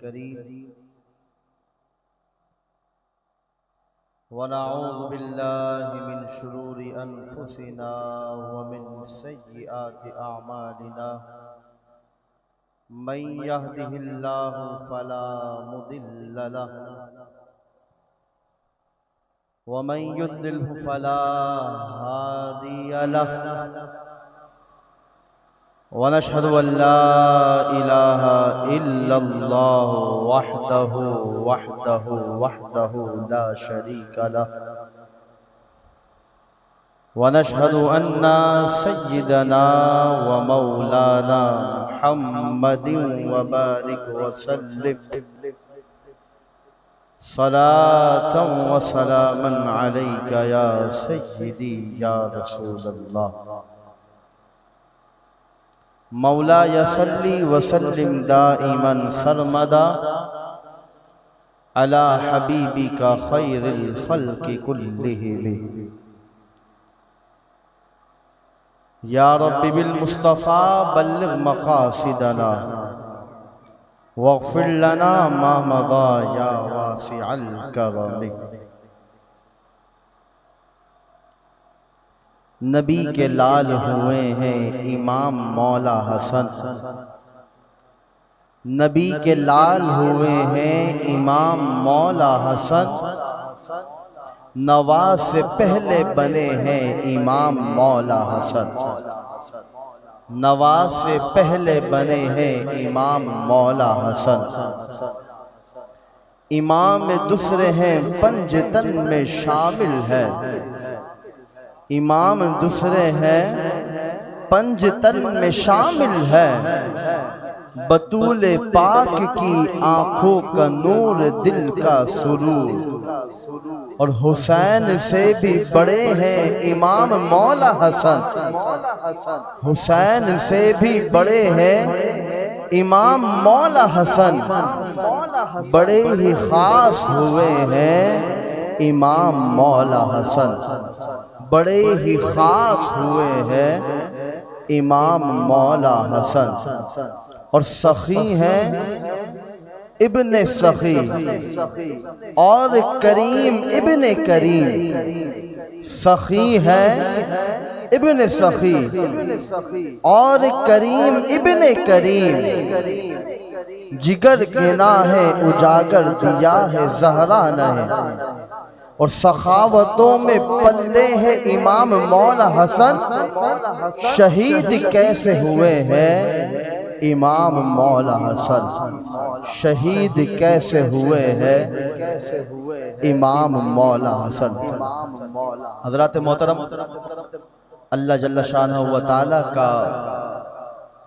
करीम वनऊज़ु बिल्लाहि मिन शुरूरि अनफुसिना व मिन सय्यिआति अअमालिना मन यहदिहिल्लाहु फला मुदिल्ल लहु व मन युद्लिल्हु फला हादिय लहु वनशहदु अल्ला इलाहा इल्लल्लाहु वहदहु ला शरीका लहु वनशहदु अन्ना सय्यिदना व मौलाना मुहम्मदिन व बारिक व सल्लिम सलातन व सलामन अलैका या सय्यिदी या रसूलल्लाह मौला यसल्ली वसल्लिम दाइमन सरमदा अला हबीबिका खैरिल खल्क़ि कुल्लिहिम या रब्बि बिल मुस्तफ़ा बल्लिग मक़ासिदना वग़फ़िर लना मा मदा या वासिअल करम। नबी के लाल हुए हैं इमाम मौला हसन, नबी के लाल हुए हैं इमाम मौला हसन, नवाज से पहले बने हैं इमाम मौला हसन, नवाज से पहले बने हैं इमाम मौला हसन। इमाम दूसरे हैं पंजतन में शामिल है, इमाम दूसरे हैं पंजतन में शामिल है, बतूले पाक की आंखों का नूर दिल का सुरूर, और हुसैन से भी बड़े हैं इमाम मौला हसन, हुसैन से भी बड़े हैं इमाम मौला हसन, बड़े ही खास हुए हैं इमाम मौला हसन, बड़े ही खास हुए हैं इमाम मौला हसन। और सखी हैं इब्ने सखी और करीम इब्ने करीम, सखी है इब्ने सखी और करीम इब्ने करीम, जिगर गिना है उजागर दिया है ज़हरा ने, और सखावतों में पल्ले हैं इमाम मौला हसन, शहीद कैसे हुए हैं इमाम मौला हसन, शहीद कैसे हुए हैं इमाम मौला हसन। हज़रात मोहतरम, अल्लाह जल्ल शानहु व तआला का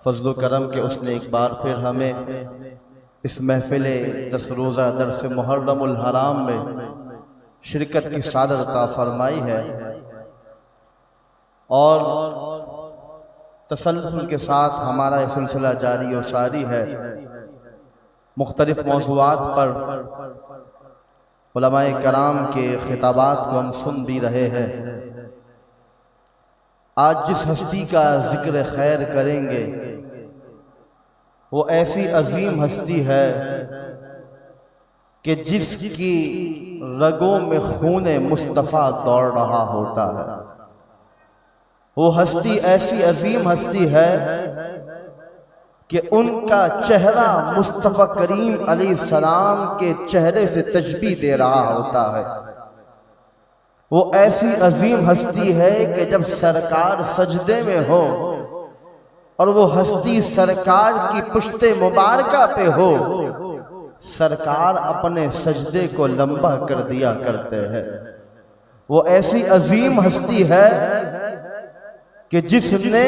फज़्ल करम के उसने एक बार फिर हमें इस महफ़िल 10 रोज़ा दर्स मुहर्रमुल हराम में शिरकत की सादत अता फरमाई है, और तसल्सल के साथ हमारा यह सिलसिला जारी और सारी है। मुख्तलिफ मौज़ूआत पर उलमाए कराम के खिताबात को हम सुन भी रहे हैं। आज जिस हस्ती का जिक्र खैर करेंगे वो ऐसी अजीम हस्ती है कि जिसकी रगों में खूने मुस्तफ़ा दौड़ रहा होता है। वो हस्ती ऐसी अजीम हस्ती है कि उनका चेहरा मुस्तफ़ा करीम अलैहिस्सलाम के चेहरे से तशबीह दे रहा होता है। वो ऐसी अजीम हस्ती है कि जब सरकार सजदे में हो और वो हस्ती सरकार की पुश्ते मुबारका पे हो, सरकार अपने सजदे को लंबा कर दिया करते हैं। वो ऐसी अजीम हस्ती है कि जिसने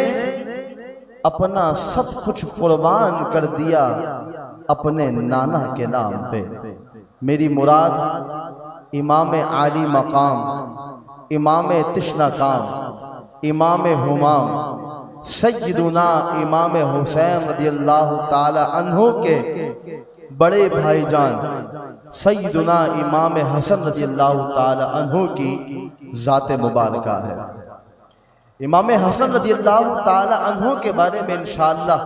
अपना सब कुछ कुर्बान कर दिया अपने नाना के नाम पे। मेरी मुराद इमाम आली मकाम, इमाम तिश्ना काम, इमाम हुमाम सय्यदुना इमाम हुसैन रज़ियल्लाहु ताला अन्हु के बड़े भाईजान सय्यदुना इमाम हसन रज़ियल्लाहु ताला अन्हु की ज़ात मुबारका है। इमाम हसन रज़ियल्लाहु ताला अन्हु के बारे में इंशाअल्लाह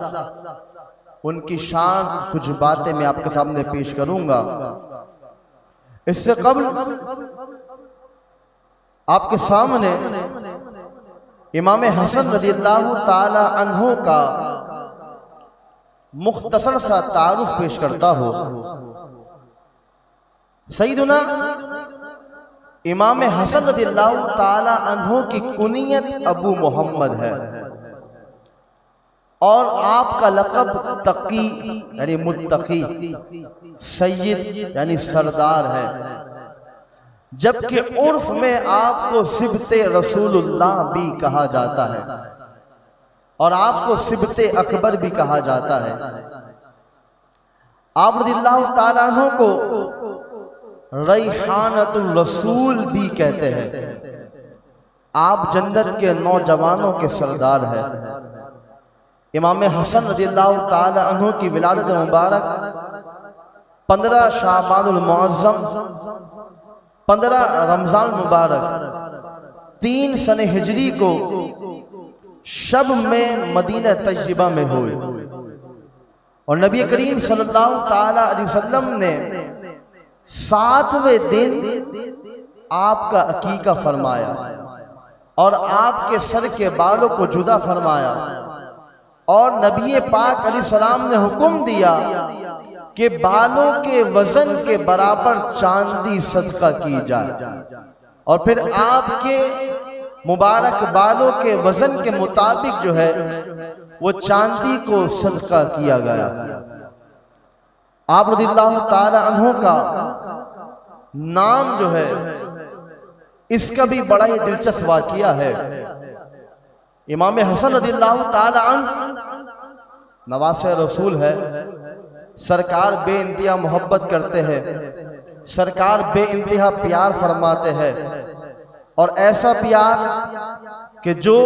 उनकी शान कुछ बातें मैं आपके सामने पेश करूंगा। इससे कबल आपके सामने इमाम हसन रज़ियल्लाहु ताला अन्हु का मुख्तसर सा तारुफ पेश करता हो। सैयदना इमाम हसन रज़ियल्लाहु ताला अन्हु की कुनियत अबू मोहम्मद है और आपका लक़ब तकी यानी मुत्तकी, सैयद यानी सरदार है, जबकि उर्फ में आपको सिबते रसूलुल्लाह भी कहा जाता है और आपको सिबते अकबर भी कहा जाता है। आप रज़ियल्लाहु ताला अन्हु को रैहानतुल रसूल भी कहते हैं। आप जन्नत के नौजवानों के सरदार हैं। इमाम हसन रज़ियल्लाहु ताला अन्हु की विलादत मुबारक 15 शाबानुल मुअज़्ज़म 15 रमजान मुबारक 3 सने हिजरी को शब में मदीना तय्यबा में हुई और नबी करीम सल्लल्लाहु ताला अलैहि वसल्लम ने 7वें दिन आपका अकीका फरमाया और आपके सर के बालों को जुदा फरमाया और नबी पाक अलैहिस्सलाम ने हुक्म दिया कि बालों के वजन के बराबर चांदी सदका की जाए और फिर आपके मुबारक बालों के वजन के मुताबिक जो है वो चांदी को सदका किया गया। आप रज़ियल्लाहु ताला अन्हु का नाम जो है इसका भी बड़ा ही दिलचस्प वाक़िया है। इमाम हसन रज़ियल्लाहु ताला अन्हु नवासे रसूल है। सरकार बेइंतहा मोहब्बत करते हैं, सरकार बेइंतहा प्यार फरमाते हैं और ऐसा प्यार कि जो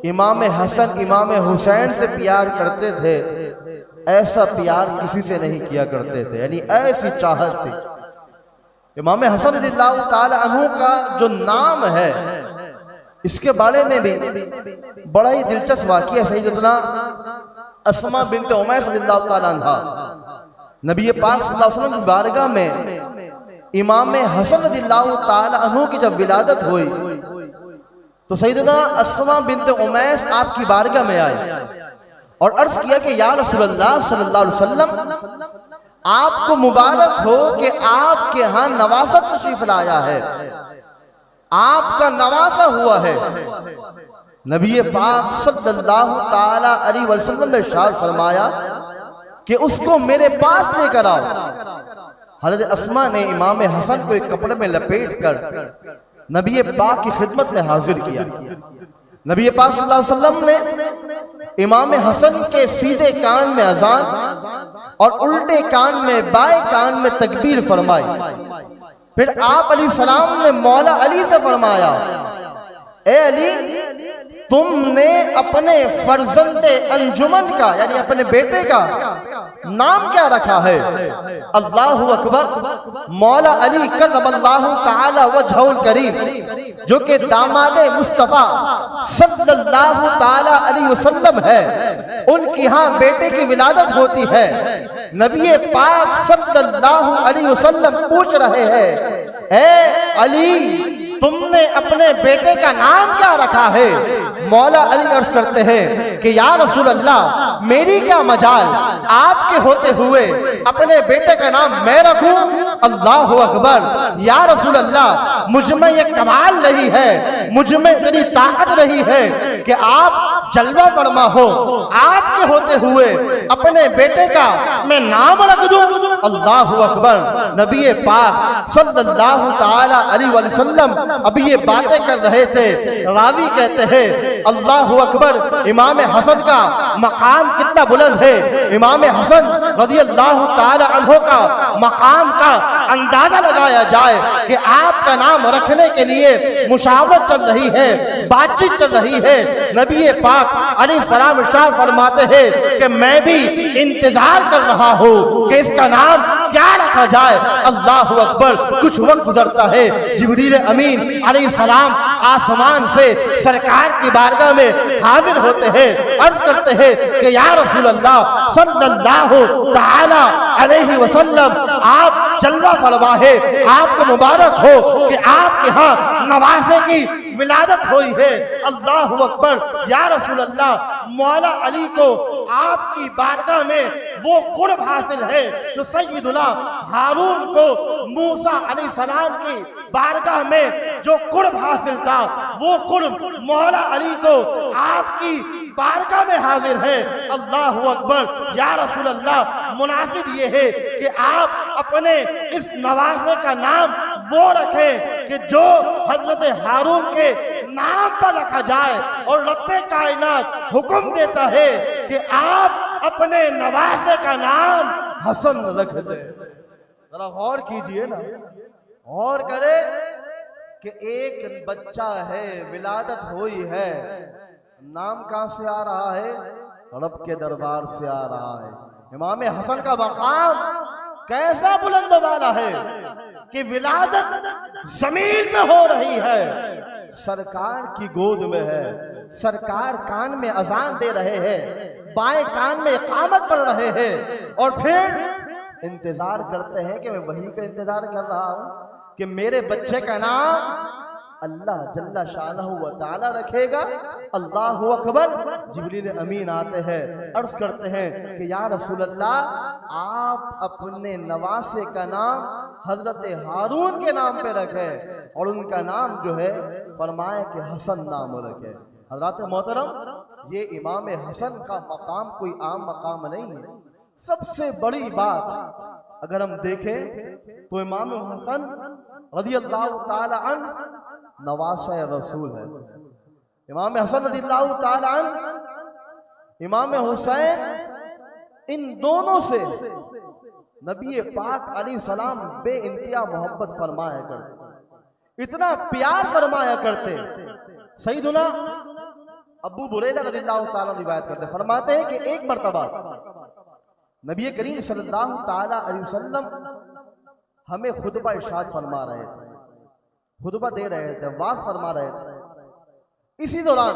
इमाम हसन इमाम हुसैन से प्यार करते थे ऐसा प्यार किसी से नहीं किया करते थे, यानी ऐसी चाहत थी। इमाम हसन रज़ियल्लाहु ताला अन्हु का जो नाम है इसके बारे में भी बड़ा ही दिलचस्प वाक़िया सैयदना अस्मा बिन्त उमैस रज़ियल्लाहु ताला अन्हा नबी पाक सल्लल्लाहु अलैहि वसल्लम की बारगाह में इमाम हसन रज़ियल्लाहु ताला अन्हु की जब विलादत हुई तो सैयदना अस्मा बिन्त उमैस आपकी बारगाह में आए और अर्ज किया कि या रसूलल्लाह सल्लल्लाहु अलैहि वसल्लम आपको मुबारक हो कि आपके यहाँ नवासा तशरीफ लाया है, आपका नवासा हुआ है। नबी पाक सल्लल्लाहु ताला अलैहि वसल्लम ने इरशाद फरमाया कि उसको मेरे पास लेकर आओ। हज़रत अस्मा ने इमाम हसन को एक कपड़े में लपेट कर नबी पाक की खिदमत में हाजिर किया। नबी पाक सल्लल्लाहु अलैहि वसल्लम ने इमाम हसन के सीधे कान में अजान और उल्टे कान में बाएं कान में तकबीर फरमाई। फिर आप अलैहिस्सलाम ने मौला अली से फरमाया, ए अली तुमने अपने फर्जंदे अंजुमन का यानी अपने बेटे का नाम क्या रखा है? अल्लाहु अकबर। मौला अली करमल्लाहु ताला वजहुल करीम जो कि दामादे मुस्तफा सल्लल्लाहु ताला अलैहि वसल्लम है, उनके यहाँ बेटे की विलादत होती है। नबी पाक सल्लल्लाहु अलैहि वसल्लम पूछ रहे हैं, ए अली तुमने अपने बेटे का नाम क्या रखा है? मौला अली अर्ज करते हैं कि या रसूल अल्लाह मेरी क्या मजाल, आपके होते हुए अपने बेटे का नाम मैं रखूं? अल्लाहु अकबर। या रसूल अल्लाह मुझ में ये कमाल नहीं है, मुझ में इतनी ताकत नहीं है कि आप जलवा फरमा हो, आपके होते हुए अपने बेटे का मैं नाम रख दूं? अल्लाहु अकबर। नबी पाक सल्लल्लाहु ताला अलैहि वसल्लम अभी ये बातें कर रहे थे। रावी कहते हैं अल्लाहु अकबर। इमाम हसन का मकाम कितना बुलंद है। इमाम हसन रज़ियल्लाहु ताला अन्हु का मकाम का अंदाजा लगाया जाए कि आपका नाम रखने के लिए मुशावरत चल रही है। बातचीत चल रही है। नबी पाक अलैहिस्सलाम इरशाद फरमाते हैं कि मैं भी इंतजार कर रहा हूँ कि इसका नाम क्या रखा जाए। अल्लाह अकबर। कुछ वक्त गुजरता है, जिब्रील अमीन अलैहिस्सलाम आसमान से सरकार की बारगाह में हाजिर होते हैं, अर्ज करते हैं कि या रसूल अल्लाह सल्लल्लाहु तआला अलैहि वसल्लम, आप जलवा फरमा है, आपको मुबारक हो कि आपके यहाँ नवासे की विलादत हुई है। अल्लाह अकबर। या रसूल अल्लाह, मौला अली को आपकी बारगाह में वो कुर्ब हासिल है जो सैयदुना हारून को मूसा अलैहिस्सलाम की बारगाह में जो कुर्ब हासिल था, वो कुर्ब मौला अली को आपकी बारगाह में हाजिर है। अल्लाह अकबर। या रसूल अल्लाह, मुनासिब ये है कि आप अपने इस नवासे का नाम वो रखें कि जो हजरत हारून के नाम पर रखा जाए, और रब्बे कायनात हुक्म देता है कि आप अपने नवासे का नाम हसन रख दे। जरा गौर कीजिए ना, और करे कि एक बच्चा है, विलादत हुई है, नाम कहां से आ रहा है? रब के दरबार से आ रहा है। इमाम हसन का मकाम कैसा बुलंद वाला है कि विलादत जमीन में हो रही है, सरकार की गोद में है, सरकार कान में अजान दे रहे हैं, बाएं कान में इकामत पढ़ रहे हैं, और फिर इंतजार करते हैं कि मैं वही का इंतजार कर रहा हूं कि मेरे बच्चे का नाम अल्लाह जल्ला शानहु व तआला रखेगा। अल्लाह अकबर। जिब्रील अमीन आते हैं, अर्ज करते हैं कि या रसूल अल्लाह, आप अपने नवासे का नाम हजरत हारून के नाम पे रखे, और उनका नाम जो है फरमाए कि हसन नाम रखे। हजरत मोहतरम, ये इमाम हसन का मकाम कोई आम मकाम नहीं है। सबसे बड़ी बात अगर हम देखें तो इमाम हसन रज़ियल्लाहु ताला अन्हु नवासा रसूल है। इमाम हसन रज़ियल्लाहु ताला अन्हु, इमाम हुसैन, इन दोनों से नबी पाक अलैहिस्सलाम बेइंतहा मोहब्बत फरमाया करते, इतना प्यार फरमाया करते। सैयदुना अबू बुरैदा रज़ियल्लाहु ताला रिवायत करते, फरमाते हैं कि एक मर्तबा नबी करीम सल्लल्लाहु ताला अलैहि वसल्लम हमें खुतबा इरशाद फरमा रहे थे, खुतबा दे रहे थे, वाज फरमा रहे थे। इसी दौरान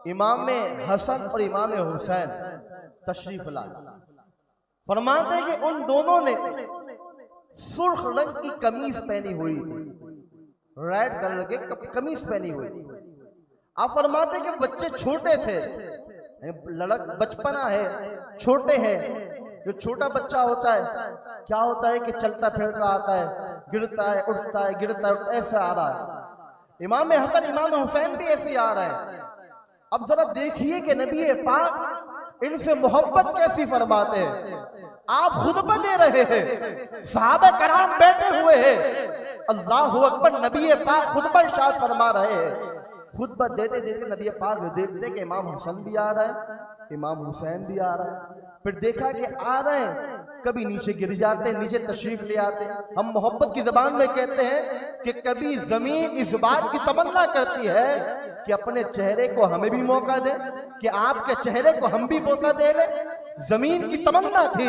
इमाम हसन और इमाम हुसैन तशरीफ लाए। फरमाते हैं कि उन दोनों ने सुर्ख रंग की कमीज पहनी हुई थी, रेड कलर के कमीज पहनी हुई थी। आप फरमाते कि बच्चे छोटे थे, लड़क बचपना है, छोटे हैं। जो छोटा बच्चा होता है क्या होता है कि चलता फिरता आता है, गिरता है, उठता है, गिरता है, उठता है, ऐसा आ रहा है। इमाम हसन इमाम हुसैन भी ऐसे ही आ रहे हैं। अब जरा देखिए कि नबी पाक इनसे मोहब्बत कैसी फरमाते हैं। आप खुतबा दे रहे हैं, सहाबा कराम बैठे हुए हैं, अल्लाह अकबर। नबी पाक खुतबा इरशाद फरमा रहे हैं। खुतबा देते देते नबी पाक देखते कि इमाम हसन भी आ रहा है, इमाम हुसैन भी आ रहा है। फिर देखा कि आ रहे हैं, कभी नीचे गिर जाते, नीचे तशरीफ ले आते। हम मोहब्बत की जबान में कहते हैं कि कभी जमीन इस बात की तमन्ना करती है कि अपने चेहरे को हमें भी मौका दे, कि आपके चेहरे को हम भी मौका दे ले। जमीन की तमन्ना थी,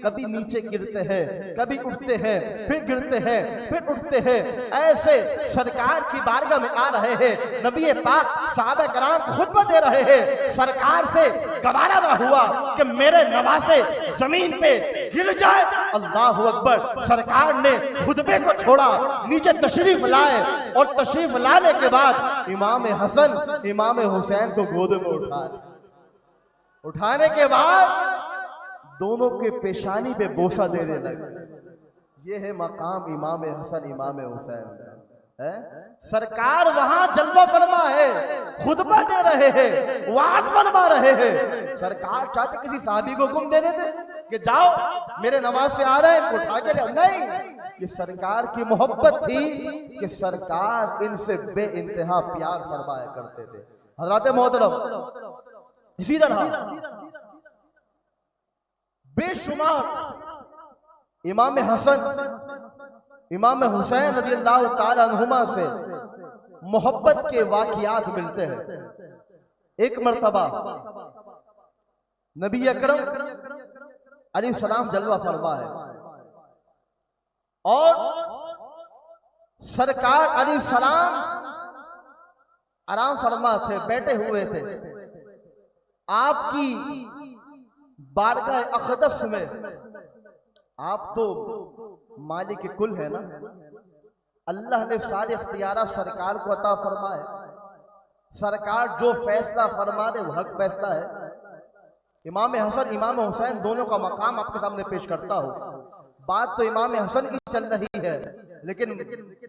कभी नीचे गिरते हैं, कभी उठते हैं, फिर गिरते हैं, फिर उठते हैं, ऐसे सरकार की बारगाह में आ रहे हैं। नबी पाक सहाबा कराम खुतबा दे रहे हैं, सरकार से गवारा ना हुआ कि मेरे नवासे जमीन पे गिर जाए। अल्लाह अकबर। सरकार ने खुतबे को छोड़ा, नीचे तशरीफ लाए, और तशरीफ लाने के बाद इमाम हसन इमाम हुसैन को गोद में उठाने के बाद दोनों के पेशानी पे बोसा देने लगे। ये है मकाम इमाम हसन इमाम हुसैन है। सरकार वहां जलवा फरमा है, खुतबा दे रहे हैं, वाज फरमा रहे हैं। सरकार चाहते किसी साहबी को हुक्म दे देते कि जाओ मेरे नवाज से आ रहे हैं, उठा के ले। नहीं, ये सरकार की मोहब्बत थी कि सरकार इनसे बेइंतहा प्यार फरमाया करते थे। हजरत मोहतरम, इसी तरह बेशुमार इमाम हसन इमाम हुसैन रज़ियल्लाहु ताला अन्हुमा से मोहब्बत के वाक़ियात मिलते हैं। एक मर्तबा नबी अकरम अलैहिस्सलाम जलवा फरमा है और सरकार अलैहिस्सलाम आराम फरमा थे, बैठे हुए थे। आपकी बारगाह अक़दस में, आप तो मालिक कुल है ना, अल्लाह ने सारे इख्तियारात सरकार को अता फरमाए। सरकार जो फैसला फरमा दे वो हक फैसला है। इमाम हसन इमाम हुसैन दोनों का मकाम आपके सामने पेश करता हूँ। बात तो इमाम हसन की चल रही है, लेकिन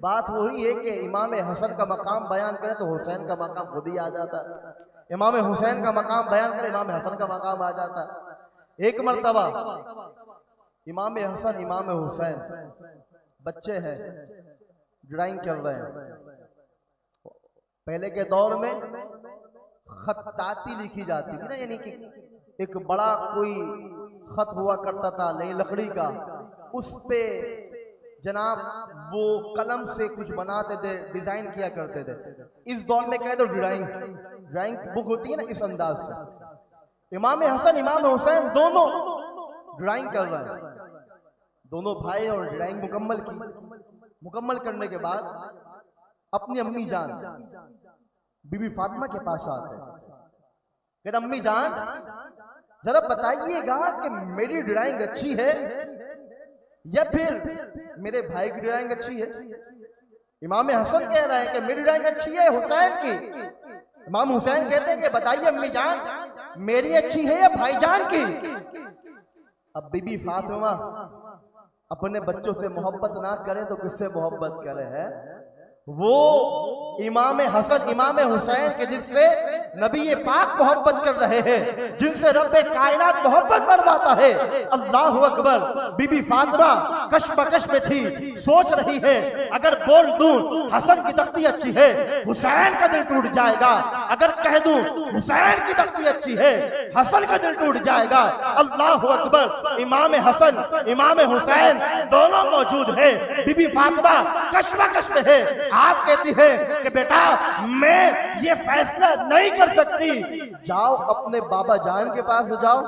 बात वही है कि इमाम हसन का मकाम बयान करें तो हुसैन का मकाम खुद ही आ जाता है, इमाम हुसैन का मकाम बयान करें इमाम हसन का मकाम आ जाता है। एक मर्तबा इमाम हसन इमाम हुसैन बच्चे हैं, ड्राइंग कर रहे हैं। पहले के दौर में खत्ताती लिखी जाती थी ना, यानी कि एक बड़ा कोई खत हुआ करता था नहीं लकड़ी का, उस पे जनाब वो कलम से कुछ बनाते थे, डिजाइन किया करते थे। इस दौर में कह दो ड्राइंग बुक होती है ना, इस अंदाज से इमाम हसन इमाम हुसैन दोनों ड्राइंग कर रहे हैं। दोनों भाई और ड्राइंग मुकम्मल करने के बाद अपनी अम्मी जान बीबी फातिमा के पास आते हैं। कहते अम्मी जान जरा बताइएगा कि मेरी ड्राइंग अच्छी है या फिर मेरे भाई की ड्राइंग अच्छी है। इमाम हसन कह रहे हैं कि मेरी ड्राइंग अच्छी है हुसैन की। इमाम हुसैन कहते हैं कि बताइए अम्मी जान मेरी अच्छी है या भाईजान की। अब बीबी फातिमा अपने बच्चों से मोहब्बत ना करें तो किससे मोहब्बत करे है? वो इमाम हसन इमाम हुसैन के जिससे नबी पाक मोहब्बत कर रहे हैं, जिनसे रब्बे कायनात मोहब्बत करवाता है। अल्लाह अकबर। बीबी फातिमा कशमकश में थी, सोच रही है अगर बोल दूं हसन की तख्ती अच्छी है हुसैन का दिल टूट जाएगा, अगर कह दूं हुसैन की तख्ती अच्छी है हसन का दिल टूट जाएगा। अल्लाह अकबर। इमाम हसन इमाम हुसैन दोनों मौजूद है, बीबी फातिमा कशमकश में है। आप कहती है कि बेटा मैं ये फैसला नहीं कर सकती, जाओ अपने बाबा जान के पास जाओ।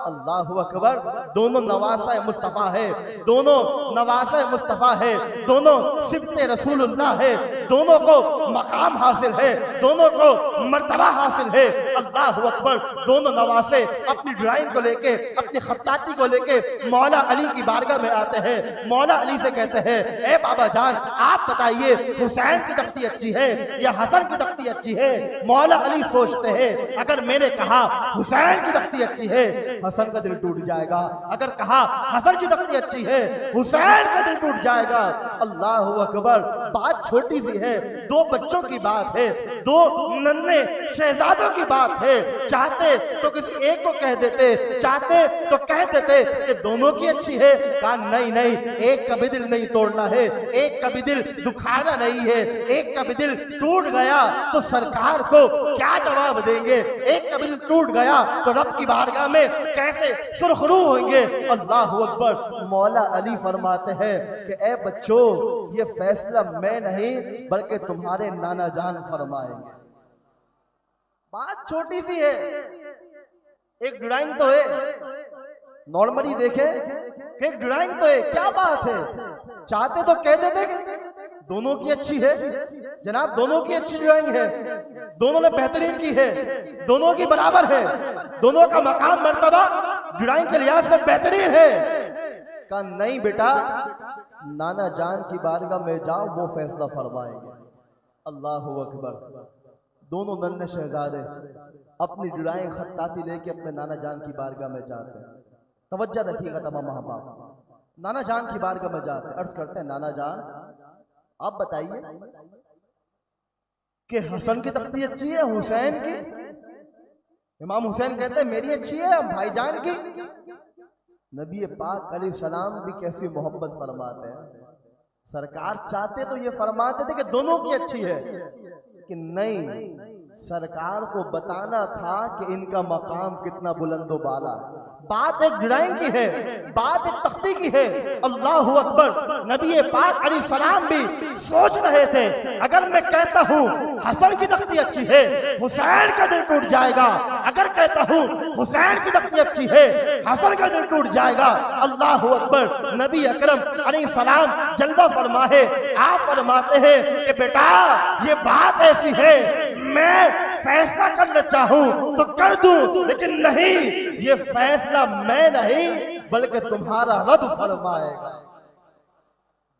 अल्लाह अकबर। दोनों नवासा मुस्तफा है, दोनों नवासा मुस्तफा है, दोनों सिफ्ते रसूलुल्लाह है, दोनों को मकाम हासिल है, दोनों को मर्तबा हासिल है। अल्लाह अकबर। दोनों नवासे अपनी ड्राइंग को लेके अपनी खत्ताती को लेके मौला अली की बारगाह में आते हैं। मौला अली से कहते हैं ए बाबा जान आप बताइए हुसैन की तख्ती अच्छी है या हसन की तख्ती अच्छी है? मौला अली सोचते हैं अगर मैंने कहा हुसैन की तख्ती अच्छी है हसन का दिल टूट जाएगा, अगर कहा हसन की तख्ती अच्छी है हुसैन का दिल टूट जाएगा। अल्लाह अकबर। बात छोटी सी है, दो बच्चों की बात है, दो नन्हे शहजादों की बात है। चाहते तो किसी एक को कह देते, चाहते तो कह देते कि दोनों की अच्छी है। कहा नहीं नहीं, एक का भी दिल नहीं तोड़ना है, एक का भी दिल दुखाना नहीं है। एक का भी दिल टूट गया तो सरकार को क्या जवाब देंगे? एक का भी दिल टूट गया तो रब की बारगाह में कैसे सुरखरू होंगे? अल्लाह अकबर। मौला अली फरमाते हैं कि ए बच्चों ये फैसला मैं नहीं बल्कि तुम्हारे नाना जान फरमाएंगे। बात छोटी सी है, एक ड्राइंग तो है, नॉर्मली देखे कि एक ड्राइंग तो है, क्या बात है? चाहते तो कह देते दोनों की अच्छी है जनाब, दोनों की अच्छी ड्राइंग है, दोनों ने बेहतरीन की है, दोनों की बराबर है, दोनों का मकाम मर्तबा ड्राइंग के लिहाज से बेहतरीन है। कहा नहीं बेटा, नाना जान की बारगाह में जाओ वो फैसला फरमाएंगे। अल्लाह अकबर। दोनों नन्हे शहजादे अपनी ड्राइंग खत्ताती लेके अपने नाना जान की बारगाह में जाते हैं। तवज्जो रखिएगा तमाम माँ बाप। नाना जान की बारगाह में जाते हैं, अर्ज करते हैं नाना जान आप बताइए कि हसन की तख्ती अच्छी है हुसैन की? इमाम हुसैन कहते हैं मेरी अच्छी है भाईजान की। नबी पाक अलैहिस्सलाम भी कैसी मोहब्बत फरमाते हैं। सरकार चाहते तो ये फरमाते थे कि दोनों की अच्छी है, कि नहीं, सरकार को बताना था कि इनका मकाम कितना बुलंदो बाला। बात एक ड्राइंग की है, बात एक तख्ती की है। अल्लाह अकबर। नबी पाक अलैहिस्सलाम भी सोच रहे थे, अगर मैं कहता हूँ हसन की तख्ती अच्छी है, हुसैन का दिल टूट जाएगा। अगर कहता हूँ हुसैन की तख्ती अच्छी है, हसन का दिल टूट जाएगा। अल्लाह अकबर। नबी अकरम अलैहिस्सलाम जलवा फरमाए, आप फरमाते हैं कि बेटा ये बात ऐसी है, मैं फैसला करना चाहूं तो कर दूं, लेकिन नहीं, ये फैसला मैं नहीं बल्कि तुम्हारा रब फरमाएगा।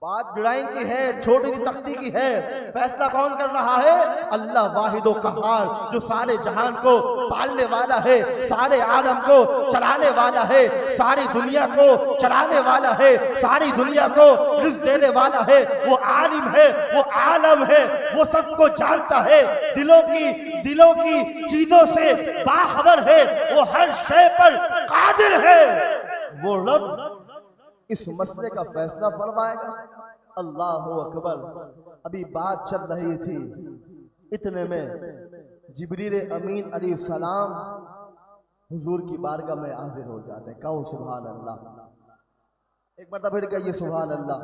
बात ड्राइंग की है, छोटी सी तख्ती की है। फैसला कौन कर रहा है? अल्लाह वाहिदो कहार, जो सारे जहान को पालने वाला है, सारे आलम को चलाने वाला है, सारी दुनिया को चलाने वाला है, सारी दुनिया को रिज़्क़ देने वाला है। वो आलिम है, वो आलम है, वो सबको जानता है, दिलों की चीजों से बाखबर है, वो हर शय पर कादिर है। वो रब इस मसले का फैसला फरमाएगा। अल्लाह अकबर। अभी बात चल रही थी, इतने में जिब्रील अमीन अलैहिस्सलाम हुजूर की बारगाह में हाजिर हो जाते हैं। कहो सुभान अल्लाह। एक बार फिर कहिए सुभान अल्लाह।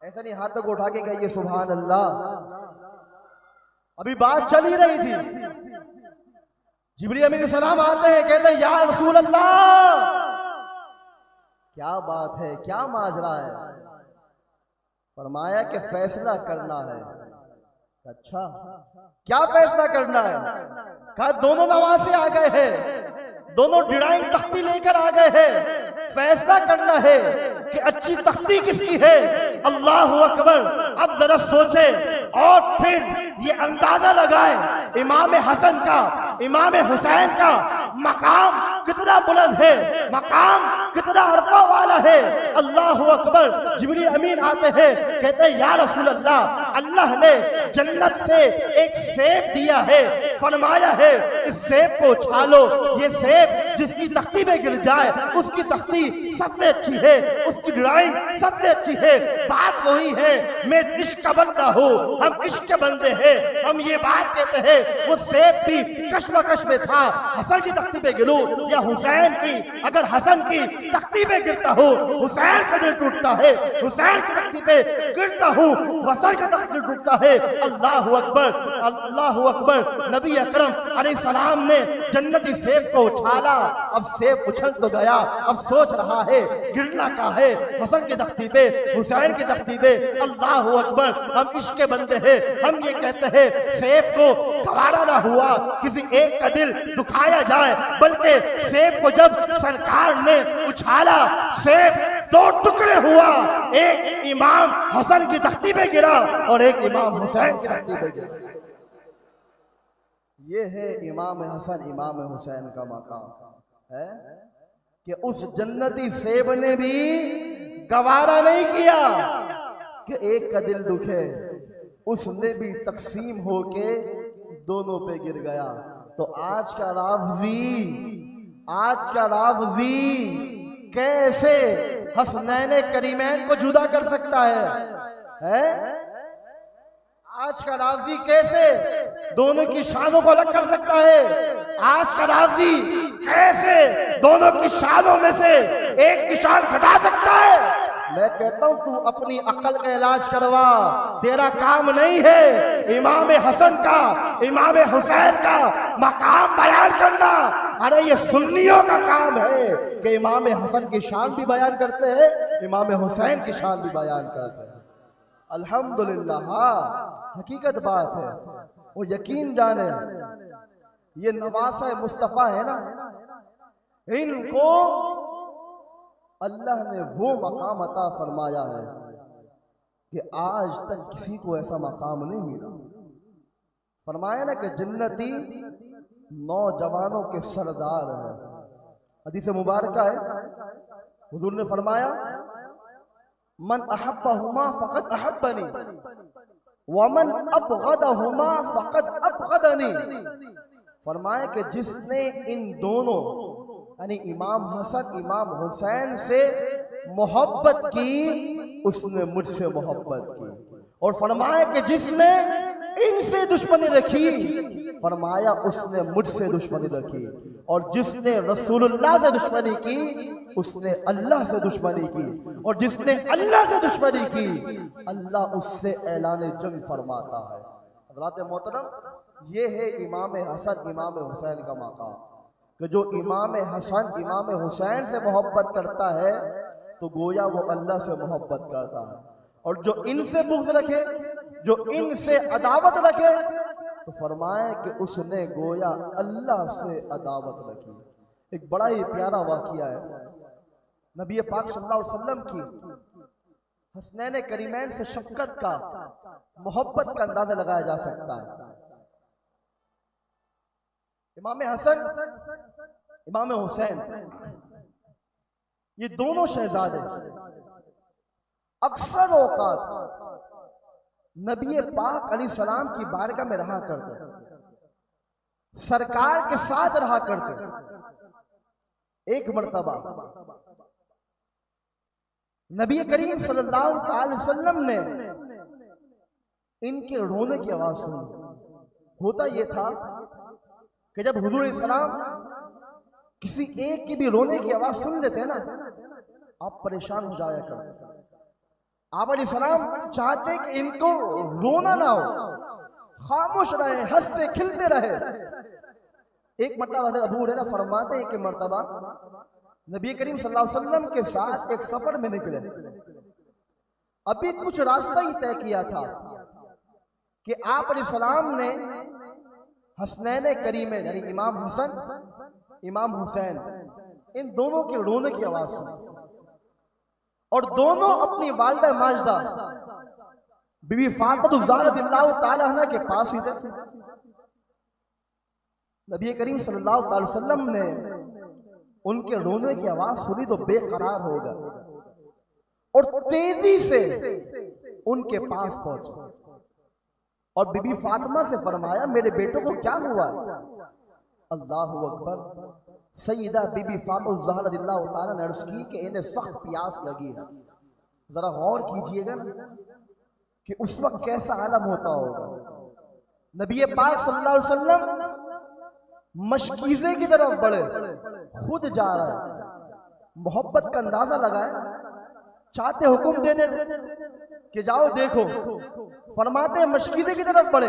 ऐसा नहीं हाथ तक उठा के कहिए सुभान अल्लाह। अभी बात चल ही रही थी, जिब्रील अमीन अलैहिस्सलाम आते हैं, कहते हैं या रसूल अल्लाह, क्या बात है, क्या माजरा है? फरमाया कि फैसला करना है। अच्छा, क्या फैसला करना है? कहा दोनों नवासे आ गए हैं, दोनों डिराइंग तख्ती लेकर आ गए हैं, फैसला करना है कि अच्छी तख्ती किसकी है। अल्लाह अकबर। अब जरा सोचे और फिर ये अंदाजा लगाए, इमाम हसन का, इमाम हुसैन का मकाम कितना बुलंद है, मकाम कितना अरफा वाला है। अल्लाह अकबर। जिब्रील अमीन आते हैं, कहते हैं या रसूल अल्लाह, अल्लाह ने जन्नत से एक सेब दिया है, फरमाया है इस सेब को उछालो, ये सेब जिसकी तख्ती में गिर जाए उसकी तख्ती सबसे अच्छी है, उसकी ड्राइंग सबसे अच्छी है। बात वही है, मैं इश्क का बंदा हूँ, हम इश्क के बंदे हैं। हम ये बात कहते हैं वो सेब भी कश्मकश में था, हसन की तख्ती पे गिरूं या हुसैन की। अगर हसन की तख्ती पे गिरता हूँ हुसैन का दिल टूटता है, हुसैन की तख्ती पे गिरता हूँ हसन का दिल टूटता है। अल्लाह अकबर, अल्लाह अकबर। नबी अकरम अलैहिस्सलाम ने जन्नती सेब को उछाला। अब सेब उछल तो गया, अब सोच रहा है गिरना का है, हसन की तख्ती पे, हुसैन की तख्ती पे। अल्लाह अकबर। हम इश्क के बंदे हैं, हम ये कहते हैं सेब को गवारा ना हुआ किसी एक का दिल दुखाया जाए, बल्कि सेब को जब सरकार ने उछाला, सेब दो टुकड़े हुआ, एक इमाम हसन की तख्ती पे गिरा और एक इमाम हुसैन की तख्ती पे गिरा। ये है इमाम हसन इमाम हुसैन का मकाम है कि उस जन्नती सेब ने भी गवारा नहीं किया कि एक का दिल दुखे, उसने भी तकसीम होके दोनों पे गिर गया। तो आज का राफ़ज़ी कैसे हसनैन करीमैन को जुदा कर सकता है? आज का राफ़ज़ी कैसे दोनों की शानों को अलग कर सकता है? आज का राफ़ज़ी कैसे दोनों की शानों में से एक की शान घटा सकता है? मैं कहता हूं तू अपनी अकल का इलाज करवा, तेरा काम नहीं है इमाम हसन का, इमाम हुसैन का मकाम बयान करना। अरे ये सुन्नियों का काम है कि इमाम हसन की शान भी बयान करते हैं, इमाम हुसैन की शान भी बयान करते हैं। अल्हम्दुलिल्लाह, हाँ हकीकत बात है। वो यकीन जाने ये नवासा मुस्तफ़ा है ना, इनको अल्लाह ने वो मकाम अता फरमाया है कि आज तक किसी को ऐसा मकाम नहीं मिला। फरमाया ना कि जन्नती नौजवानों के सरदार है। हदीस मुबारक है, हुजूर ने फरमाया मन अहब्बहुमा फक़द अहब्बनी वमन अबग़दहुमा फक़द अबग़दनी। फरमाया कि जिसने इन दोनों यानी इमाम हसन इमाम हुसैन से मोहब्बत की उसने मुझसे मोहब्बत की। और फरमाया कि जिसने इनसे दुश्मनी रखी, फरमाया उसने मुझसे दुश्मनी रखी। और जिसने रसूलुल्लाह से दुश्मनी की उसने अल्लाह से दुश्मनी की, और जिसने अल्लाह से दुश्मनी की अल्लाह उससे ऐलान जंग फरमाता है। हज़रात मोहतरम, ये है इमाम हसन इमाम हुसैन का मकाम, कि जो इमाम हसन इमाम हुसैन से मोहब्बत करता है तो गोया वो अल्लाह से मोहब्बत करता है, और जो इनसे बुग़्ज़ रखे, जो इनसे अदावत रखे, तो फरमाए कि उसने गोया अल्लाह से अदावत रखी। एक बड़ा ही प्यारा वाक़िया है नबी पाक सल्लल्लाहु अलैहि वसल्लम की हसनैन करीमैन से शफ़क़त का, मोहब्बत का अंदाज़ा लगाया जा सकता है। इमाम हसन इमाम हुसैन, ये दोनों शहजादे अक्सर औकात नबी पाक अलैहिस्सलाम की बारगाह में रहा करते, सरकार के साथ रहा करते। एक मर्तबा नबी करीम सल्लल्लाहु अलैहि वसल्लम ने इनके रोने की आवाज सुनी। होता यह था कि जब हुजूर सलाम किसी एक की भी रोने की आवाज सुन लेते ना, आप परेशान हो जाया करते। आप अलैहिस्सलाम चाहते कि इनको रोना ना हो, खामोश रहे, हंसते खिलते रहे। एक मर्तबा अबू हुरैरा फरमाते हैं कि मर्तबा नबी करीम सल्लल्लाहु अलैहि वसल्लम के साथ एक सफर में निकले, अभी कुछ रास्ता ही तय किया था कि आप अलैहिस्सलाम ने हसनैन करीमैन यानी इमाम हसन इमाम हुसैन, इन दोनों के रोने की आवाज सुनी, और दोनों अपनी वालिदा माजिदा बीबी फातिमा ज़हरा रज़ियल्लाहु ताला अन्हा के पास ही थे। नबी करीम सल्लल्लाहु अलैहि वसल्लम ने उनके रोने की आवाज सुनी तो बेकरार हो गए और तेजी से उनके पास पहुंचे और बीबी फातिमा से फरमाया, मेरे बेटों को क्या हुआ? अल्लाहु अकबर। सईदा बीबी फातिमा ज़हरा रज़ियल्लाहु ताला ने अर्ज़ की कि इन्हें सख्त प्यास लगी है। जरा गौर कीजिएगा कि उस वक्त कैसा आलम होता होगा। नबी पाक सल्लल्लाहु अलैहि वसल्लम मशकीज़े की तरफ बढ़े, खुद जा रहा है, मोहब्बत का अंदाजा लगाए, चाहते हुक्म देने कि जाओ देखो, फरमाते मशकीज़े की तरफ बढ़े,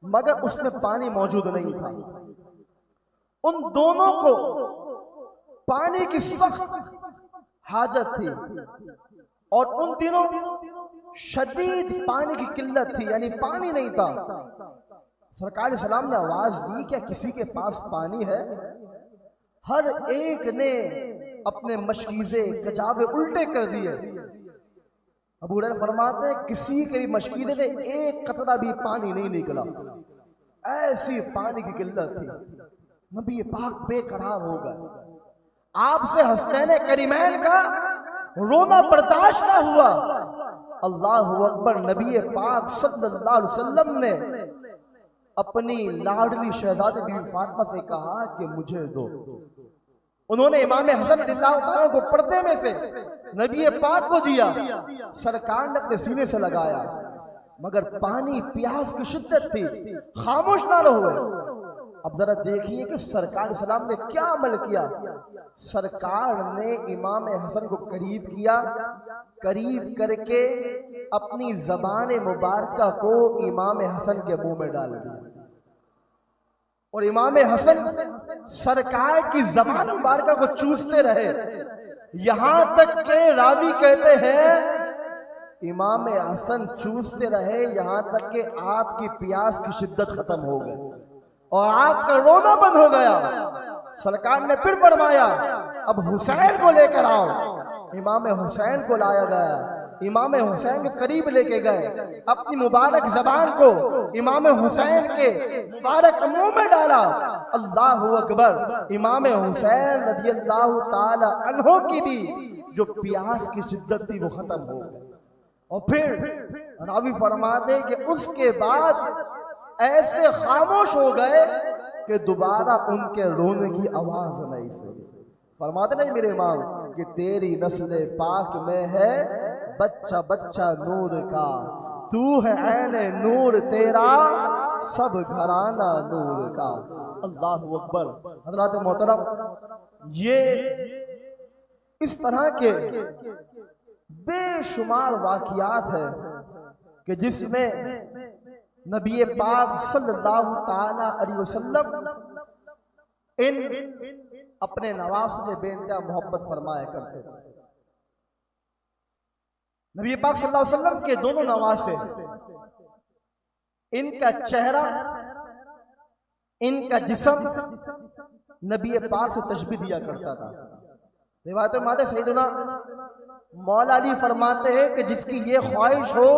मगर उसमें पानी मौजूद नहीं था। उन दोनों को पानी की सख्त हाजत थी और उन दिनों शदीद पानी की किल्लत थी, यानी पानी नहीं था। सरकार सलाम ने आवाज दी, क्या किसी के पास पानी है? हर एक ने अपने मशकीज़े कजावे उल्टे कर दिए। अबू हुरैरा फरमाते किसी के भी मशकीज़े से एक कतरा भी पानी नहीं निकला, ऐसी पानी की किल्लत थी। नबी पाक बेकरार हो गए, आपसे हसनैन करीमैन का रोना बर्दाश्त ना हुआ। अल्लाहु अकबर। नबी पाक सल्लल्लाहु अलैहि वसल्लम ने अपनी लाडली शहजादी बीबी फातिमा से कहा कि मुझे दो। उन्होंने इमाम हसन रज़ियल्लाहु ताला को पर्दे में से नबी पाक को दिया, सरकार ने अपने सीने से लगाया, मगर पानी प्यास की शिद्दत थी, खामोश ना रहो। अब जरा देखिए कि सरकार सलाम ने क्या अमल किया। सरकार ने इमाम हसन को करीब किया, करीब करके अपनी ज़बान मुबारक को इमाम हसन के मुंह में डाल दिया और इमाम हसन सरकार की ज़बान मुबारक को चूसते रहे, यहां तक के रावी कहते हैं इमाम हसन चूसते रहे यहां तक कि आपकी प्यास की शिद्दत खत्म हो गई और आपका रोना बंद हो गया। सरकार ने फिर फरमाया, अब हुसैन को लेकर आओ। इमाम हुसैन को लाया गया, इमाम हुसैन के करीब लेके गए, अपनी मुबारक जबान को इमाम हुसैन के मुबारक मुंह में डाला। अल्लाहु अकबर। इमाम हुसैन रज़ियल्लाहु ताला अन्हो की भी जो प्यास की शिद्दत थी वो खत्म हो गई। और फिर रावी फरमाते कि उसके बाद ऐसे खामोश हो गए कि दोबारा उनके रोने की आवाज नहीं सुनी। फरमाते नहीं मेरे इमाम कि तेरी नस्ल पाक में है बच्चा बच्चा नूर का, तू है ऐने नूर तेरा सब घराना नूर का। अल्लाहु अकबर। हज़रात मोहतरम, ये इस तरह के बेशुमार वाक़ियात है कि जिसमें नबी पाक सल्लल्लाहु ताला अलैहि वसल्लम इन अपने नवासों से बेइंतहा मोहब्बत फरमाया करते थे। नबी पाक सल्लल्लाहु अलैहि वसल्लम के दोनों नवासे, इनका चेहरा, इनका जिस्म नबी पाक से तशबीह दिया करता था। रिवायत में माते सैयदना मौला अली फरमाते हैं कि जिसकी ये ख्वाहिश हो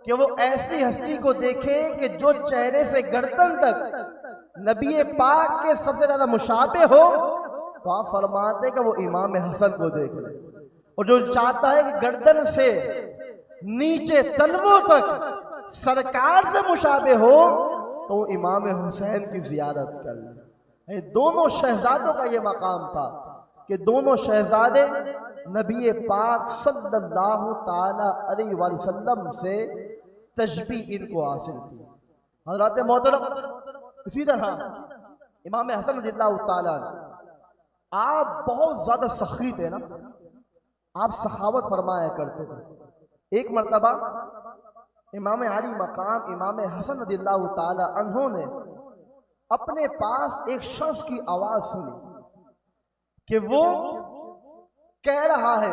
कि वो ऐसी हस्ती को देखे कि जो चेहरे से गर्दन तक नबी पाक के सबसे ज्यादा मुशाबे हो, तो आप फरमाते कि वो इमाम हसन को देख ले। और जो चाहता है कि गर्दन से नीचे तलवों तक सरकार से मुशाबे हो, तो वो इमाम हुसैन की जियारत कर ले। दोनों शहजादों का ये मकाम था कि दोनों शहजादे नबी पाक सल्लल्लाहु ताला अलैहि वसल्लम से तशबीह इनको हासिल थी। हज़रात मोहतरम, इसी तरह इमाम हसन रज़ियल्लाहु ताला, आप बहुत ज्यादा सखी थे ना, आप सखावत फरमाया करते थे। एक मर्तबा इमाम अली मकाम इमाम हसन रज़ियल्लाहु ताला अन्हु ने अपने पास एक शख्स की आवाज सुनी कि वो कह रहा है,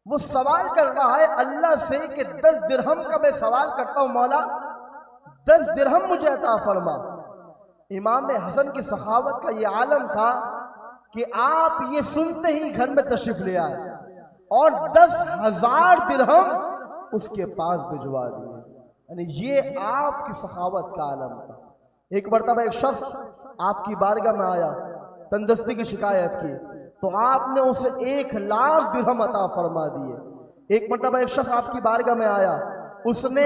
वो सवाल कर रहा है अल्लाह से कि 10 दिरहम का मैं सवाल करता हूं, मौला 10 दिरहम मुझे अता फरमा। इमाम हसन की सखावत का ये आलम था कि आप ये सुनते ही घर में तशरीफ ले आए और 10,000 दिरहम उसके पास भिजवा दिए। यानी ये आपकी सखावत का आलम था। एक मरतबा एक शख्स आपकी बारगाह में आया, तंदुरुस्ती की शिकायत की, तो आपने उसे 1,00,000 दिरहम अता फरमा दिए। एक मरतबा एक शख्स आपकी बारगाह में आया, उसने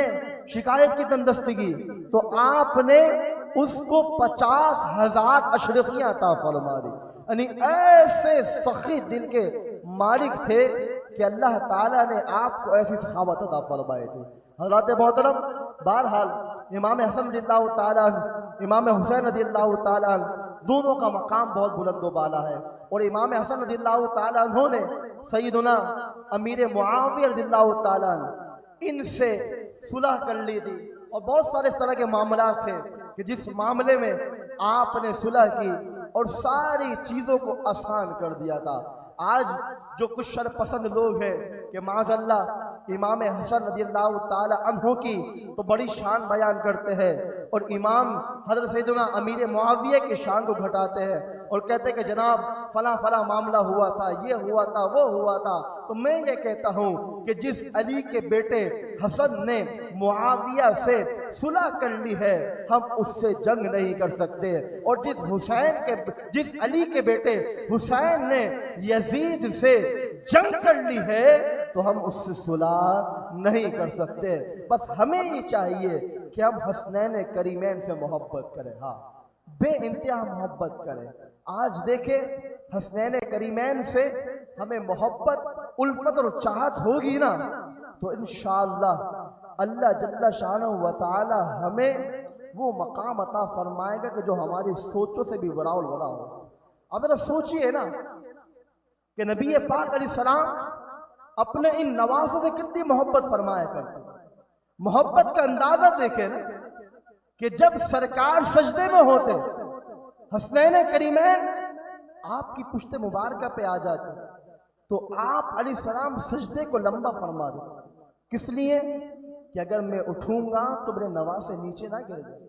शिकायत की, तंदुरुस्ती की, तो आपने उसको 50,000 अशरफियां अता फरमा दी। यानी ऐसे सखी दिल के मालिक थे कि अल्लाह ताला ने आपको ऐसी सखावत अता फरमाई थी। हज़रात मोहतरम, बहरहाल इमाम हसन रज़ियल्लाहु ताला, इमाम हुसैन रज़ियल्लाहु ताला, दोनों का मकाम बहुत बुलंद व बाला है। और इमाम हसन रज़ियल्लाहु ताला उन्होंने सैयदना अमीर मुआविया रज़ियल्लाहु ताला इनसे सुलह कर ली थी। और बहुत सारे इस तरह के मामला थे कि जिस मामले में आपने सुलह की और सारी चीज़ों को आसान कर दिया था। आज जो कुछ शरपसंद लोग हैं कि माज़अल्लाह इमाम हसन रज़ियल्लाहु ताला अन्हु की तो बड़ी शान बयान करते हैं और इमाम हज़रत सैयदना अमीर मुआविया की शान को घटाते हैं और कहते हैं कि जनाब फला फला मामला हुआ था, ये हुआ था, वो हुआ था। तो मैं ये कहता हूँ कि जिस अली के बेटे हसन ने मुआविया से सुलह कर ली है, हम उससे जंग नहीं कर सकते। और जिस अली के बेटे हुसैन ने यजीद से जंग कर ली है, तो हम उससे सुलह नहीं कर सकते। बस हमें ये चाहिए कि हम हसनैन करीमैन से मोहब्बत करें, हाँ, बेइंतहा मोहब्बत करें। आज देखें, हसनैन करीमैन से हमें मोहब्बत, उल्फत और चाहत होगी ना, तो इंशाअल्लाह अल्लाह जल्ला शानहु व तआला हमें वो मकाम अता फरमाएगा कि जो हमारी सोचों से भी बड़ा और बड़ा हो। अब जरा सोचिए ना कि नबी पाक अलैहिस्सलाम अपने इन नवासों से कितनी मोहब्बत फरमाया करते। मोहब्बत का अंदाजा देखें ना कि जब सरकार सजदे में होते, हसनैन करीमैन आपकी पुश्त मुबारक पे आ जाते, तो आप अलैहिस्सलाम सजदे को लंबा फरमा दो। किस लिए? कि अगर मैं उठूंगा तो मेरे नवासे नीचे ना गिर जाए,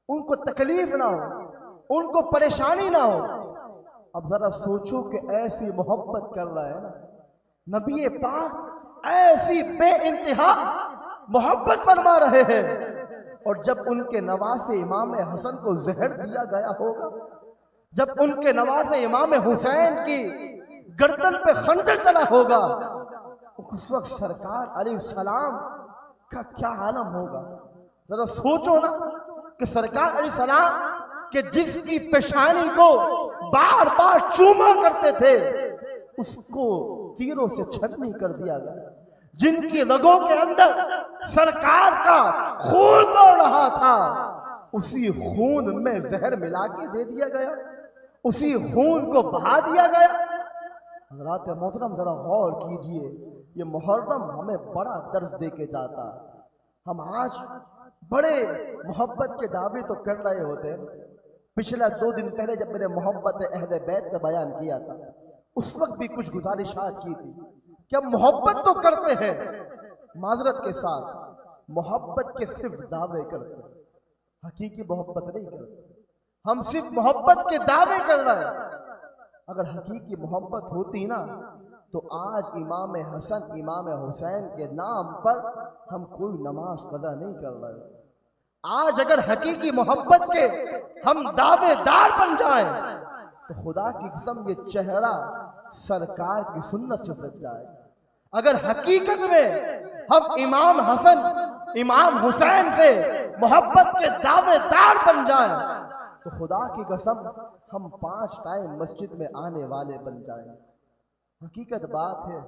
उनको तकलीफ ना हो, उनको परेशानी ना हो। अब जरा सोचो कि ऐसी मोहब्बत कर रहा है ना नबी पाक, ऐसी बेइंतहा मोहब्बत फरमा रहे हैं। और जब उनके नवासे इमाम हसन को जहर दिया गया होगा, जब उनके नवासे इमाम हुसैन की गर्दन पे खंजर चला होगा, उस वक्त सरकार अलैहिस्सलाम का क्या आलम होगा। जरा सोचो ना कि सरकार अलैहिस्सलाम के जिसकी पेशानी को बार बार चूमा करते थे, उसको तीरों से छलनी कर दिया गया, जिनकी रगों के अंदर सरकार का खून दौड़ रहा था, उसी खून में जहर मिला के दे दिया गया, उसी खून को बहा दिया गया। हज़रात मोहतरम जरा गौर कीजिए, ये मुहर्रम हमें बड़ा दर्स दे के जाता है। हम आज बड़े मोहब्बत के दावे तो कर रहे होते हैं। पिछला 2 दिन पहले जब मैंने मोहब्बत अहले बैत का बयान किया था, उस वक्त भी कुछ गुजारिशात की थी कि हम मोहब्बत तो करते हैं, माजरत के साथ मोहब्बत के सिर्फ दावे करते हैं, हकीकी मोहब्बत नहीं करते। हम सिर्फ मोहब्बत के दावे कर रहे हैं। अगर हकीकी मोहब्बत होती ना तो आज इमाम हसन इमाम हुसैन के नाम पर हम कोई नमाज कदा नहीं कर रहे। आज अगर हकीकी मोहब्बत के हम दावेदार बन जाएं तो खुदा की कसम ये चेहरा सरकार की सुन्नत से सज जाए। अगर हकीकत में हम इमाम हसन इमाम हुसैन से मोहब्बत के दावेदार बन जाएं तो खुदा की कसम हम 5 टाइम मस्जिद में आने वाले बन जाएं। हकीकत बात है,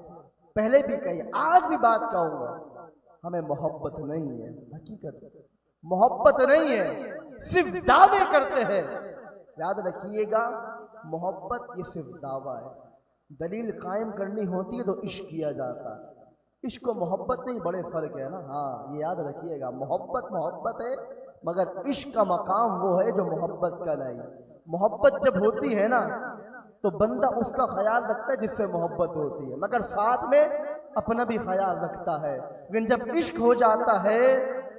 पहले भी कही, आज भी बात कहूंगा, हमें मोहब्बत नहीं है, हकीकत मोहब्बत नहीं है, सिर्फ दावे करते हैं। याद रखिएगा, मोहब्बत ये सिर्फ दावा है। दलील कायम करनी होती है तो इश्क किया जाता है। इश्क और मोहब्बत नहीं, बड़े फर्क है ना। हाँ, ये याद रखिएगा, मोहब्बत मोहब्बत है, मगर इश्क का मकाम वो है जो मोहब्बत का नहीं। मोहब्बत जब होती है ना तो बंदा उसका ख्याल रखता है जिससे मोहब्बत होती है, मगर साथ में अपना भी ख्याल रखता है। लेकिन जब इश्क हो जाता है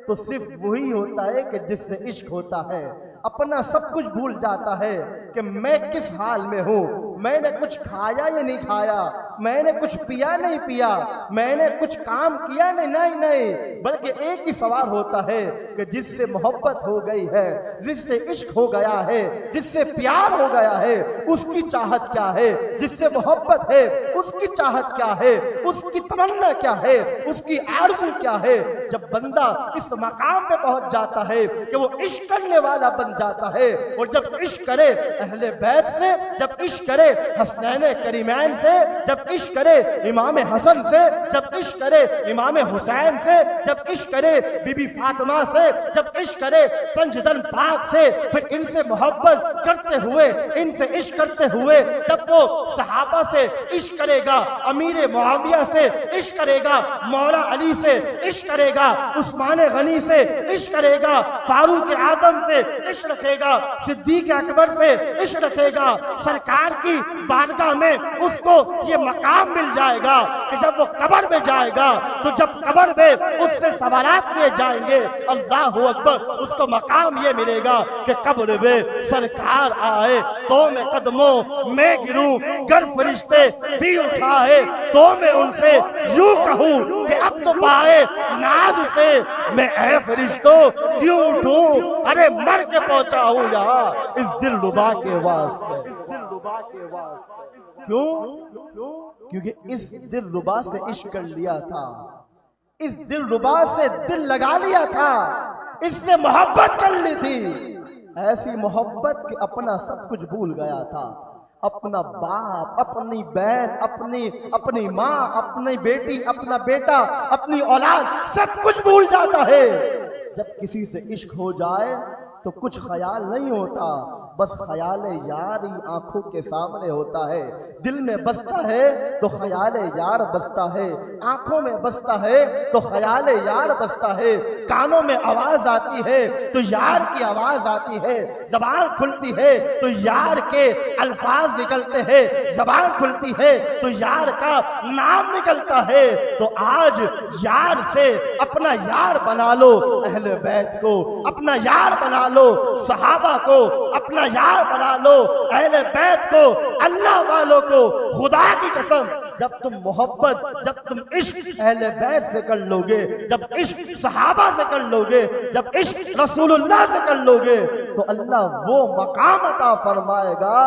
तो सिर्फ वही होता है कि जिससे इश्क होता है, अपना सब कुछ भूल जाता है कि मैं किस हाल में हूँ, मैंने कुछ खाया या नहीं खाया, मैंने कुछ पिया नहीं पिया, मैंने कुछ काम किया नहीं, बल्कि एक ही सवाल होता है कि जिससे मोहब्बत हो गई है, जिससे इश्क हो गया है, जिससे प्यार हो गया है, उसकी चाहत क्या है, जिससे मोहब्बत है उसकी चाहत क्या है, उसकी तमन्ना क्या है, उसकी आरज़ू क्या है। जब बंदा इस मकाम पे पहुंच जाता है कि वो इश्क करने वाला बन जाता है, और जब इश्क करे अहले बैत से, जब इश्क करे हसनैन करीमैन से, जब इश्क करे इमाम हसन से, जब इश्क करे इमाम हुसैन से, जब इश्क करे बीबी फातिमा से, जब इश्क करे पंजदन पाक से, फिर इनसे मोहब्बत करते हुए, इनसे इश्क करते हुए जब वो सहाबा से इश्क करेगा, अमीर मुआविया से इश्क करेगा, मौला अली से इश्क करेगा, उस्मान गनी से इश्क करेगा, फारूक आजम से इश्क रखेगा, सिद्दीक अकबर से इश्क रखेगा, सरकार की बारगाह में उसको ये मकाम मिल जाएगा कि जब वो कब्र में जाएगा तो जब कब्र में उससे सवालात किए जाएंगे, अल्लाह अकबर, उसको मकाम ये मिलेगा कि कब्र में सरकार आए तो मैं कदमों में गिरूं, गर फरिश्ते भी उठाए तो मैं उनसे यूं कहूं कि अब तो पाए नाज से मैं ऐ फरिश्तों क्यों उठूं, अरे मर के पहुंचा हूं यहाँ इस दिलरुबा के वास्ते, इस दिलरुबा के वास्ते। क्यों? क्योंकि इस दिलरुबा से इश्क कर लिया था, इस दिलरुबा से दिल लगा लिया था, इससे मोहब्बत कर ली थी। ऐसी मोहब्बत कि अपना सब कुछ भूल गया था, अपना बाप, अपनी बहन, अपनी माँ, अपनी बेटी, अपना बेटा, अपनी औलाद, सब कुछ भूल जाता है। जब किसी से इश्क हो जाए तो कुछ ख्याल नहीं होता, बस ख्याल यार ही आंखों के सामने होता है। दिल में बसता है तो ख्याल यार बसता है, आंखों में बसता है तो ख्याल यार बसता है, कानों में आवाज आती है तो यार की आवाज आती है, जबान खुलती है तो यार के अल्फाज निकलते हैं, जबान खुलती है तो यार का नाम निकलता है। तो आज यार से अपना यार बना लो, अहले बैत को अपना यार बना लो, सहाबा को अपना यार बना लो, अहले बैत को, अल्लाह वालों को। खुदा की कसम, जब तुम मोहब्बत, जब तुम इश्क अहले बैत से कर लोगे, जब इश्क सहाबा से कर लोगे, जब इश्क रसूलुल्लाह से कर लोगे, तो अल्लाह वो मकाम अता फरमाएगा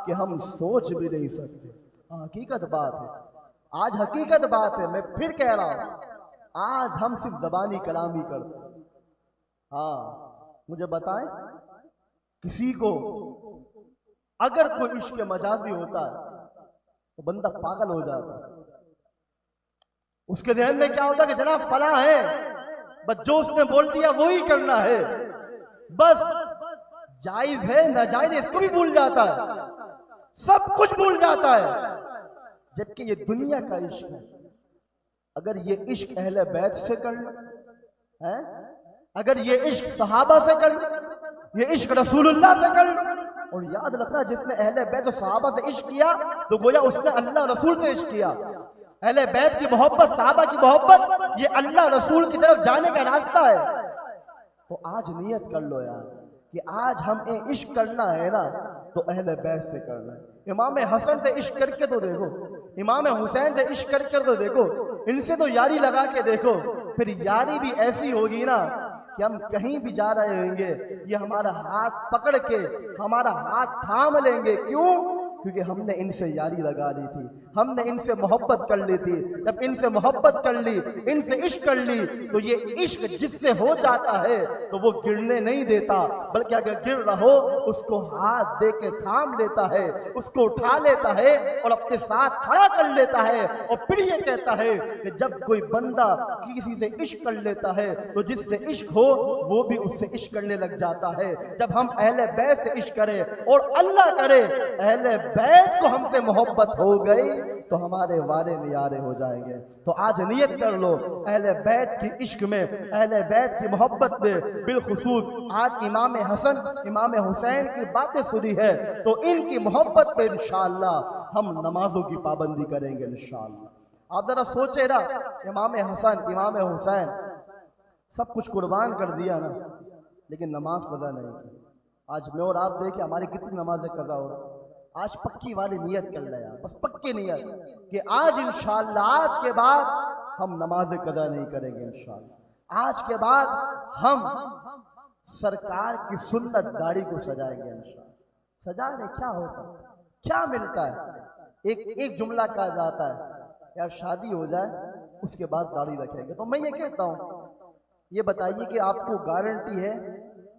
कि हम सोच भी नहीं सकते। हकीकत बात है, आज हकीकत बात है, मैं फिर कह रहा हूं, आज हम सिर्फ ज़बानी कलामी करते हैं। हाँ, मुझे बताएं, किसी को अगर कोई इश्क मजाजी होता है तो बंदा पागल हो जाता है। उसके ध्यान में क्या होता है कि जनाब फला है, बस जो उसने बोल दिया वो ही करना है, बस जायज है नाजायज इसको भी भूल जाता है, सब कुछ भूल जाता है। जबकि ये दुनिया का इश्क है। अगर ये इश्क अहले बैत से कर है, अगर ये इश्क सहाबा से कर, ये इश्क रसूलुल्लाह से कर, और याद रखना जिसने अहले बैत और सहाबा से इश्क किया तो गोया उसने अल्लाह रसूल से इश्क किया। अहले बैत की मोहब्बत, सहाबा की मोहब्बत, ये अल्लाह रसूल की तरफ जाने का रास्ता है। तो आज नियत कर लो यार कि आज हमें इश्क करना है ना तो अहले बैत से करना है। इमाम हसन से इश्क करके तो देखो, इमाम हुसैन से इश्क करके तो देखो, इनसे तो यारी लगा के देखो, फिर यारी भी ऐसी होगी ना कि हम कहीं भी जा रहे होंगे ये हमारा हाथ पकड़ के हमारा हाथ थाम लेंगे। क्यों? क्योंकि हमने इनसे यारी लगा ली थी, हमने इनसे मोहब्बत कर ली थी। जब इनसे मोहब्बत कर ली, इनसे इश्क कर ली, तो ये इश्क जिससे हो जाता है तो वो गिरने नहीं देता, बल्कि अगर गिर रहा हो उसको हाथ दे के थाम लेता है, उसको उठा लेता है और अपने साथ खड़ा कर लेता है। और फिर ये कहता है कि जब कोई बंदा किसी से इश्क कर लेता है तो जिससे इश्क हो वो भी उससे इश्क करने लग जाता है। जब हम अहले बैत से इश्क करें और अल्लाह करे अहले बैत को हमसे मोहब्बत हो गई तो हमारे वारे नियारे हो जाएंगे। तो आज नियत कर लो अहले बैत की इश्क में, अहले बैत की मोहब्बत में। बिलखुसूस आज इमाम हसन, इमाम हुसैन की बातें सुनी है तो इनकी मोहब्बत पे इंशाअल्लाह हम नमाजों की पाबंदी करेंगे इंशाअल्लाह। आप जरा सोचे ना, इमाम हसन, इमाम हुसैन सब कुछ कुर्बान कर दिया ना, लेकिन नमाज कज़ा नहीं की। आज मैं और आप देखें हमारी कितनी नमाजें कज़ा हो रही। आज पक्की वाली नियत कर ले यार, बस पक्की नियत कि आज इंशाअल्लाह आज के बाद हम नमाज कज़ा नहीं करेंगे इंशाअल्लाह। आज के बाद हम सरकार की सुन्नत दाढ़ी को सजाएंगे इंशाअल्लाह। सजाने क्या होता है, क्या मिलता है? एक जुमला कहा जाता है यार शादी हो जाए उसके बाद दाढ़ी रखेंगे। तो मैं ये कहता हूँ, ये बताइए कि आपको गारंटी है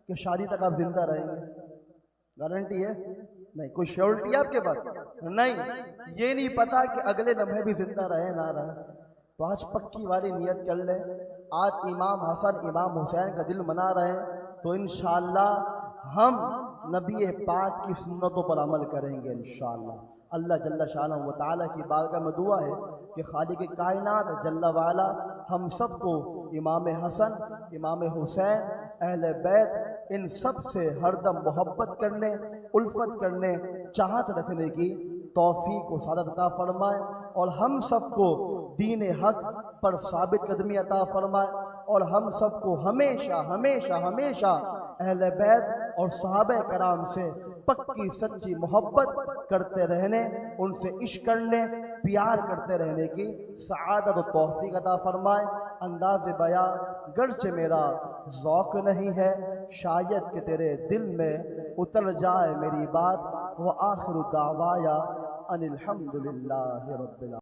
कि शादी तक आप जिंदा रहेंगे? गारंटी है? नहीं। कोई श्योरिटी है आपके पास? नहीं। ये नहीं पता कि अगले लम्हे भी जिंदा रहे ना रहे। तो आज पक्की वाली नियत कर ले, आज इमाम हसन, इमाम हुसैन का दिल मना रहे हैं तो इंशाअल्लाह हम नबी पाक की सुन्नतों पर अमल करेंगे इंशाअल्लाह। अल्लाह जल्ला शानहू व तआला की बारगाह में दुआ है कि खालिक कायनात जल्ला वाला हम सबको इमाम हसन, इमाम हुसैन, अहले बैत इन सब से हरदम मोहब्बत करने, उल्फत करने, चाहत रखने की तौफीक व सादत अता फरमाए और हम सबको दीन हक पर साबित कदमी अता फरमाए और हम सबको हमेशा हमेशा हमेशा अहले बैत और सहाबा कराम से पक्की सच्ची मोहब्बत करते रहने, उनसे इश्क करने, प्यार करते रहने की सआदत और तौफीक अता फरमाए। अंदाज़ बयां गर्च मेरा ज़ौक़ नहीं है, शायद कि तेरे दिल में उतर जाए मेरी बात। व आखिर दावाया अनिल हम्दुलिल्लाहि रब्बिल आलमीन।